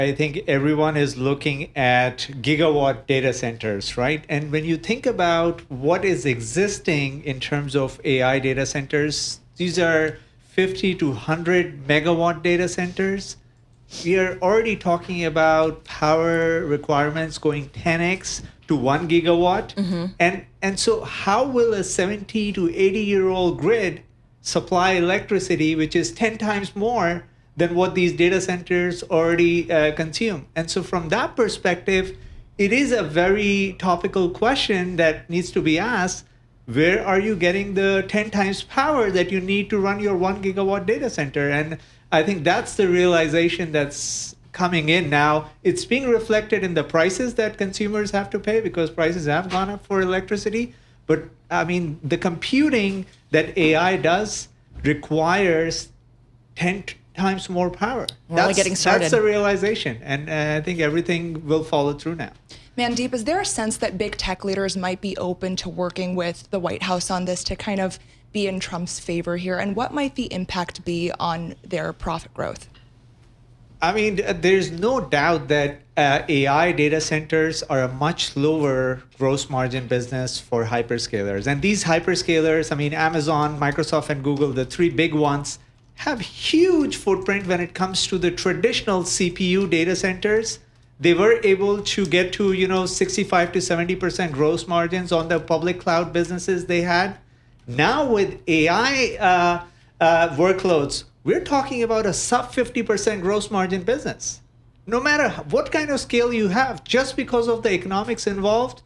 I think everyone is looking at gigawatt data centers, right? And when you think about what is existing in terms of AI data centers, these are 50 to 100 megawatt data centers. We are already talking about power requirements going 10x to 1 gigawatt. And so how will a 70 to 80-year-old grid supply electricity, which is 10 times more than what these data centers already consume? And so from that perspective, it is a very topical question that needs to be asked. Where are you getting the 10 times power that you need to run your 1 gigawatt data center? And I think that's the realization that's coming in now. It's being reflected in the prices that consumers have to pay because prices have gone up for electricity. But I mean, the computing that AI does requires 10 times more power. We're only getting started. That's the realization. And I think everything will follow through now. Mandeep, is there a sense that big tech leaders might be open to working with the White House on this to kind of be in Trump's favor here? And what might the impact be on their profit growth? I mean, there's no doubt that AI data centers are a much lower gross margin business for hyperscalers. And these hyperscalers, I mean, Amazon, Microsoft, and Google, the three big ones, have huge footprint when it comes to the traditional CPU data centers. They were able to get to, 65 to 70% gross margins on the public cloud businesses they had. Now with AI workloads, we're talking about a sub 50% gross margin business. No matter what kind of scale you have, just because of the economics involved,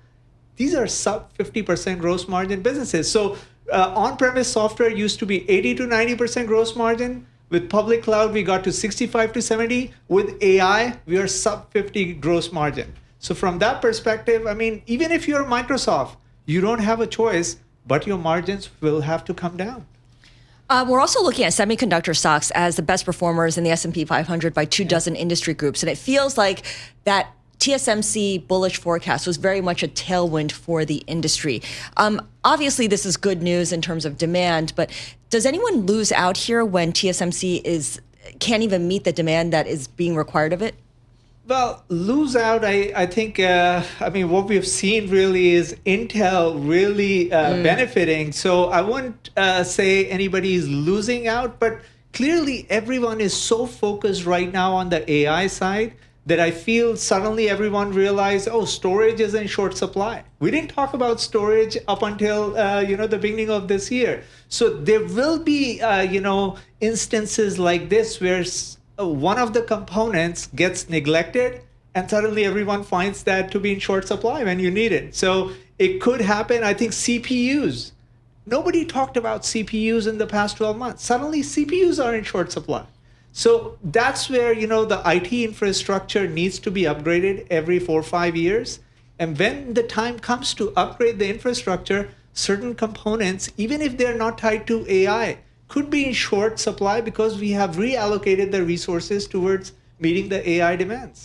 these are sub 50% gross margin businesses. So on-premise software used to be 80 to 90% gross margin. With public cloud, we got to 65 to 70. With AI, we are sub 50 gross margin. So from that perspective, I mean, even if you're Microsoft, you don't have a choice, but your margins will have to come down. We're also looking at semiconductor stocks as the best performers in the S&P 500 by 24 industry groups. And it feels like that TSMC bullish forecast was very much a tailwind for the industry. Obviously, this is good news in terms of demand, but does anyone lose out here when TSMC can't even meet the demand that is being required of it? Well, lose out, I think, what we've seen really is Intel really benefiting. So I wouldn't say anybody is losing out, but clearly everyone is so focused right now on the AI side that I feel suddenly everyone realized, storage is in short supply. We didn't talk about storage up until, the beginning of this year. So there will be, instances like this where one of the components gets neglected and suddenly everyone finds that to be in short supply when you need it. So it could happen. I think CPUs, nobody talked about CPUs in the past 12 months. Suddenly CPUs are in short supply. So that's where, the IT infrastructure needs to be upgraded every 4 or 5 years. And when the time comes to upgrade the infrastructure, certain components, even if they're not tied to AI, could be in short supply because we have reallocated the resources towards meeting the AI demands.